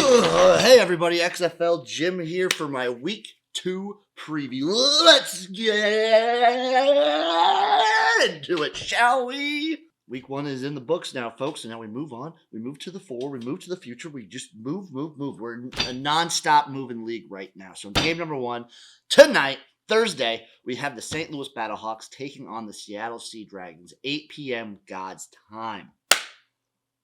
Hey everybody, XFL Jim here for my Week 2 preview. Let's get into it, shall we? Week 1 is in the books now, folks, and now we move on. We move to the forward, we move to the future, we just move. We're in a non-stop moving league right now. So game number 1, tonight, Thursday, we have the St. Louis Battlehawks taking on the Seattle Sea Dragons, 8 p.m. God's time.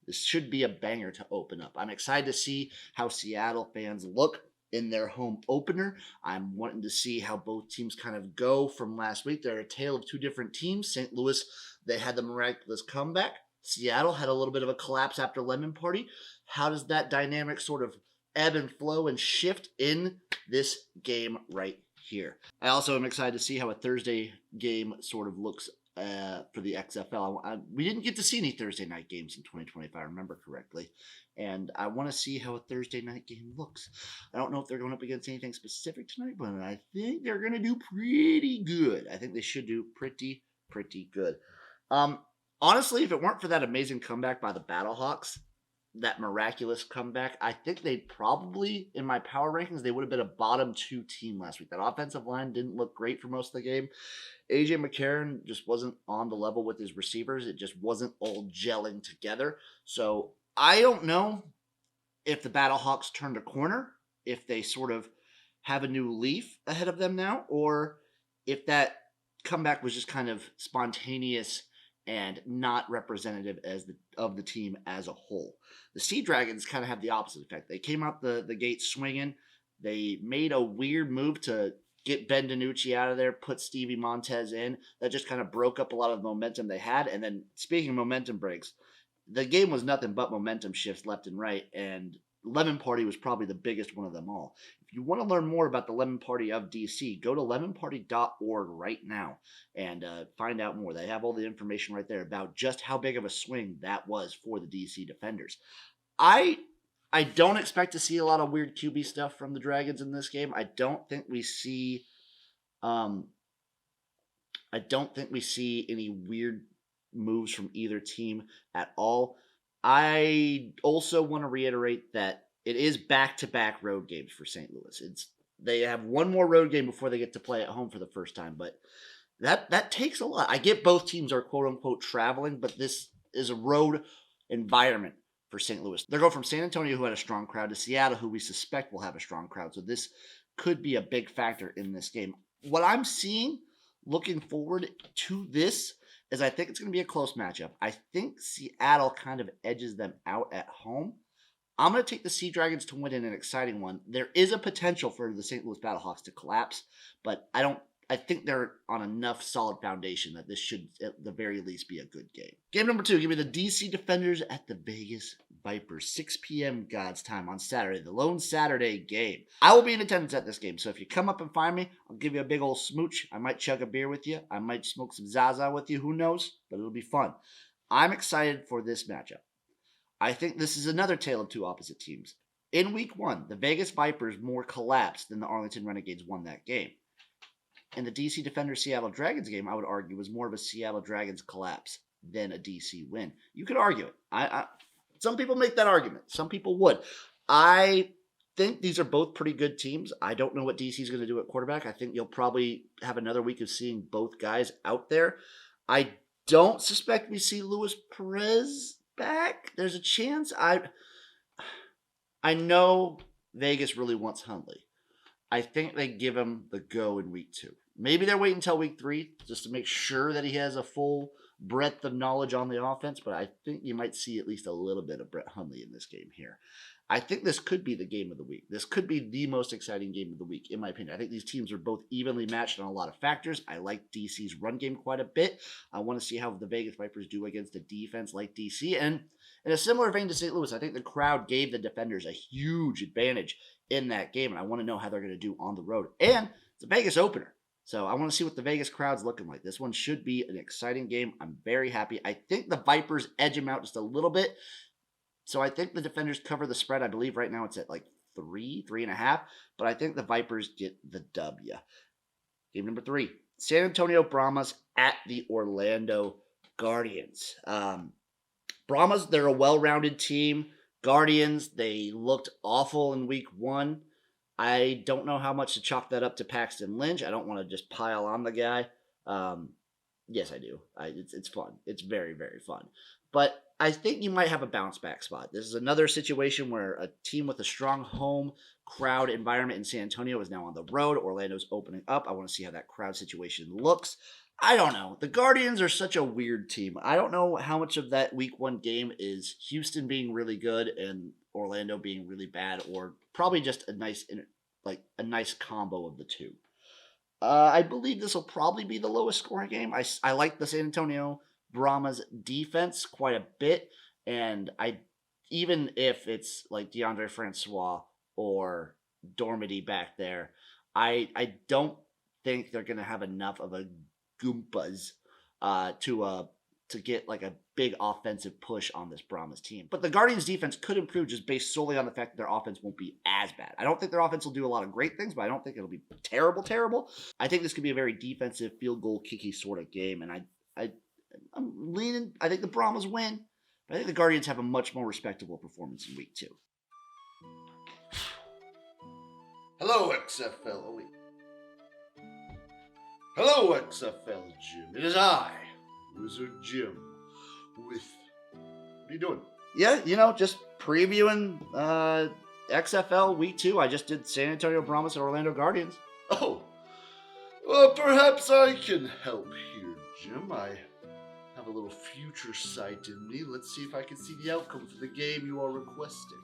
This should be a banger to open up. I'm excited to see how Seattle fans look in their home opener. I'm wanting to see how both teams kind of go from last week. They're a tale of two different teams. St. Louis, they had the miraculous comeback. Seattle had a little bit of a collapse after Lemon Party. How does that dynamic sort of ebb and flow and shift in this game right here? I also am excited to see how a Thursday game sort of looks for the XFL. We didn't get to see any Thursday night games in 2020, if I remember correctly. And I want to see how a Thursday night game looks. I don't know if they're going up against anything specific tonight, but I think they're going to do pretty good. I think they should do pretty good. Honestly, if it weren't for that amazing comeback by the Battlehawks, that miraculous comeback, I think they probably, in my power rankings, they would have been a bottom 2 team last week. That offensive line didn't look great for most of the game. AJ McCarron just wasn't on the level with his receivers. It just wasn't all gelling together. So I don't know if the Battlehawks turned a corner, if they sort of have a new leaf ahead of them now, or if that comeback was just kind of spontaneous and not representative of the team as a whole. The Sea Dragons kind of have the opposite effect. They came out the gate swinging. They made a weird move to get Ben DiNucci out of there, put Stevie Montez in. That just kind of broke up a lot of the momentum they had. And then, speaking of momentum breaks, the game was nothing but momentum shifts left and right, and Lemon Party was probably the biggest one of them all. If you want to learn more about the Lemon Party of DC, go to lemonparty.org right now and find out more. They have all the information right there about just how big of a swing that was for the DC Defenders. I don't expect to see a lot of weird QB stuff from the Dragons in this game. I don't think we see any weird moves from either team at all. I also want to reiterate that it is back-to-back road games for St. Louis. They have one more road game before they get to play at home for the first time, but that takes a lot. I get both teams are quote-unquote traveling, but this is a road environment for St. Louis. They're going from San Antonio, who had a strong crowd, to Seattle, who we suspect will have a strong crowd. So this could be a big factor in this game. What I'm seeing, looking forward to this, is I think it's going to be a close matchup. I think Seattle kind of edges them out at home. I'm going to take the Sea Dragons to win in an exciting one. There is a potential for the St. Louis Battlehawks to collapse, but I think they're on enough solid foundation that this should at the very least be a good game. Game number 2, give me the DC Defenders at the Vegas Vipers, 6 p.m. God's time on Saturday, the lone Saturday game. I will be in attendance at this game, so if you come up and find me, I'll give you a big old smooch. I might chug a beer with you. I might smoke some Zaza with you. Who knows? But it'll be fun. I'm excited for this matchup. I think this is another tale of two opposite teams. In Week 1, the Vegas Vipers more collapsed than the Arlington Renegades won that game. In the DC Defenders Seattle Dragons game, I would argue was more of a Seattle Dragons collapse than a DC win. You could argue it. Some people make that argument. Some people would. I think these are both pretty good teams. I don't know what DC is going to do at quarterback. I think you'll probably have another week of seeing both guys out there. I don't suspect we see Luis Perez back. There's a chance. I know Vegas really wants Hundley. I think they give him the go in Week 2. Maybe they're waiting until Week 3 just to make sure that he has a full breadth of knowledge on the offense, but I think you might see at least a little bit of Brett Hundley in this game here. I think this could be the game of the week. This could be the most exciting game of the week, in my opinion. I think these teams are both evenly matched on a lot of factors. I like DC's run game quite a bit. I want to see how the Vegas Vipers do against a defense like DC. And in a similar vein to St. Louis, I think the crowd gave the Defenders a huge advantage in that game, and I want to know how they're going to do on the road. And it's a Vegas opener. So I want to see what the Vegas crowd's looking like. This one should be an exciting game. I'm very happy. I think the Vipers edge them out just a little bit. So I think the Defenders cover the spread. I believe right now it's at like 3.5. But I think the Vipers get the W. Game number 3. San Antonio Brahmas at the Orlando Guardians. Brahmas, they're a well-rounded team. Guardians, they looked awful in week 1. I don't know how much to chalk that up to Paxton Lynch. I don't want to just pile on the guy. Yes, I do. It's fun. It's very, very fun. But I think you might have a bounce back spot. This is another situation where a team with a strong home crowd environment in San Antonio is now on the road. Orlando's opening up. I want to see how that crowd situation looks. I don't know. The Guardians are such a weird team. I don't know how much of that week 1 game is Houston being really good and Orlando being really bad, or probably just a nice combo of the two. I believe this will probably be the lowest scoring game. I like the San Antonio Brahmas defense quite a bit, and even if it's like DeAndre Francois or Dormady back there, I don't think they're going to have enough of a Goombas to get like a big offensive push on this Brahmas team. But the Guardians defense could improve just based solely on the fact that their offense won't be as bad. I don't think their offense will do a lot of great things, but I don't think it'll be terrible. I think this could be a very defensive field goal kicky sort of game, and I'm leaning. I think the Brahmas win, but I think the Guardians have a much more respectable performance in week 2. Hello, XFL. Oh, wait. Hello, XFL Jim. It is I, Wizard Jim, with... What are you doing? Yeah, just previewing XFL Week 2. I just did San Antonio Brahmas and Orlando Guardians. Oh, well, perhaps I can help here, Jim. I have a little future sight in me. Let's see if I can see the outcome for the game you are requesting.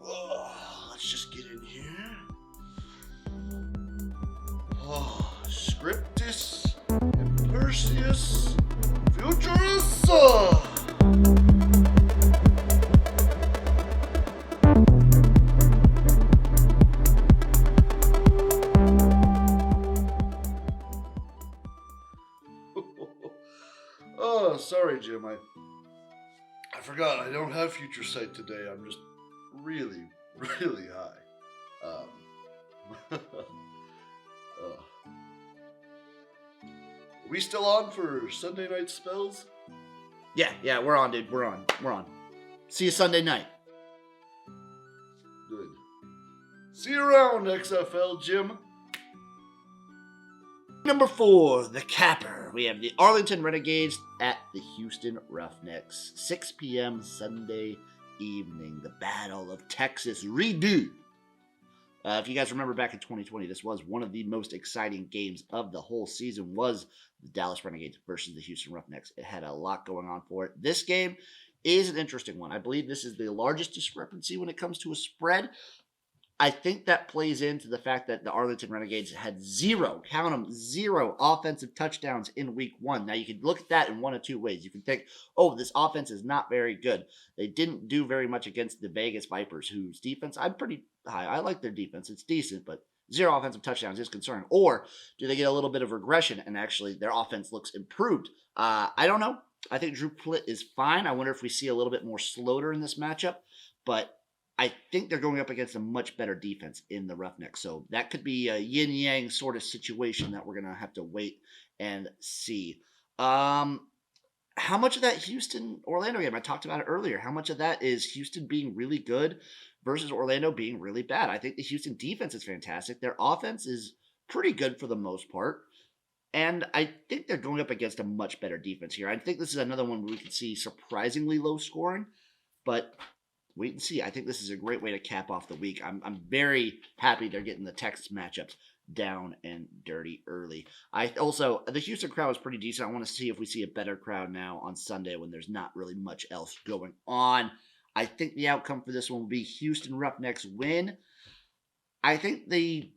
Oh, let's just get in here. Oh, Scriptus, Imperseus, Futurus. Oh, sorry, Jim. I forgot. I don't have future sight today. I'm just really, really high. Are we still on for Sunday night spells? Yeah, we're on, dude. We're on. See you Sunday night. Good. See you around, XFL Jim. Number 4, the capper. We have the Arlington Renegades at the Houston Roughnecks. 6 p.m. Sunday evening. The Battle of Texas redo. If you guys remember back in 2020, this was one of the most exciting games of the whole season, was the Dallas Renegades versus the Houston Roughnecks. It had a lot going on for it. This game is an interesting one. I believe this is the largest discrepancy when it comes to a spread. I think that plays into the fact that the Arlington Renegades had zero offensive touchdowns in week 1. Now, you can look at that in one of two ways. You can think, oh, this offense is not very good. They didn't do very much against the Vegas Vipers, whose defense, I'm pretty high. I like their defense. It's decent, but 0 offensive touchdowns is concerning. Or do they get a little bit of regression and actually their offense looks improved? I don't know. I think Drew Plitt is fine. I wonder if we see a little bit more Sloter in this matchup, but I think they're going up against a much better defense in the Roughnecks. So that could be a yin-yang sort of situation that we're going to have to wait and see. How much of that Houston-Orlando game, I talked about it earlier, how much of that is Houston being really good versus Orlando being really bad? I think the Houston defense is fantastic. Their offense is pretty good for the most part. And I think they're going up against a much better defense here. I think this is another one where we could see surprisingly low scoring, but wait and see. I think this is a great way to cap off the week. I'm very happy they're getting the Texas matchups down and dirty early. The Houston crowd is pretty decent. I want to see if we see a better crowd now on Sunday when there's not really much else going on. I think the outcome for this one will be Houston Roughnecks win. I think the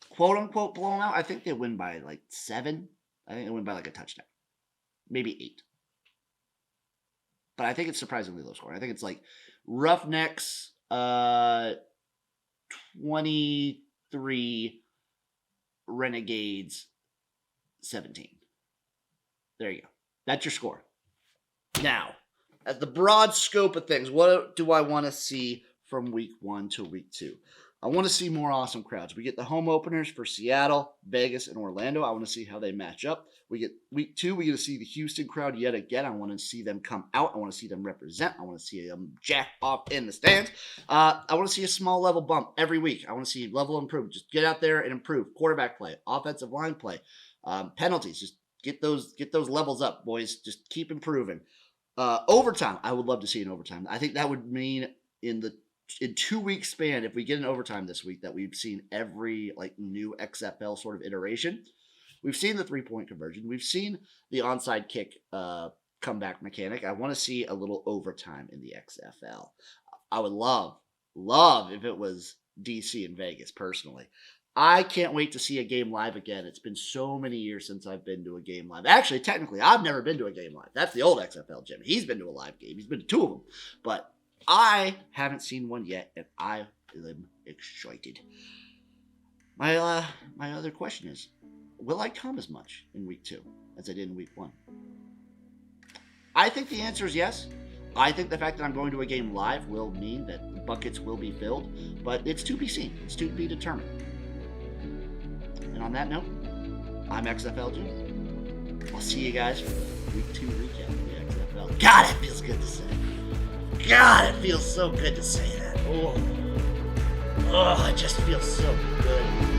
quote-unquote blowout, I think they win by like 7. I think they win by like a touchdown. Maybe 8. But I think it's surprisingly low scoring. I think it's like Roughnecks 23, Renegades 17. There you go. That's your score. Now, at the broad scope of things, what do I want to see from week 1 to week 2. I want to see more awesome crowds. We get the home openers for Seattle, Vegas, and Orlando. I want to see how they match up. We get week 2. We get to see the Houston crowd yet again. I want to see them come out. I want to see them represent. I want to see them jack off in the stands. I want to see a small level bump every week. I want to see level improvement. Just get out there and improve. Quarterback play, offensive line play, penalties. Just get those levels up, boys. Just keep improving. Overtime. I would love to see an overtime. I think that would mean in 2 week span, if we get an overtime this week, that we've seen every new XFL sort of iteration. We've seen the 3-point conversion. We've seen the onside kick comeback mechanic. I want to see a little overtime in the XFL. I would love if it was DC and Vegas, personally. I can't wait to see a game live again. It's been so many years since I've been to a game live. Actually, technically, I've never been to a game live. That's the old XFL Jim. He's been to a live game. He's been to 2 of them. But I haven't seen one yet, and I am excited. My other question is, will I come as much in week 2 as I did in week 1? I think the answer is yes. I think the fact that I'm going to a game live will mean that the buckets will be filled, but it's to be seen. It's to be determined. And on that note, I'm XFL Jim. I'll see you guys for the week 2 recap of the XFL. God, it feels good to say. God, it feels so good to say that. Oh, it just feels so good.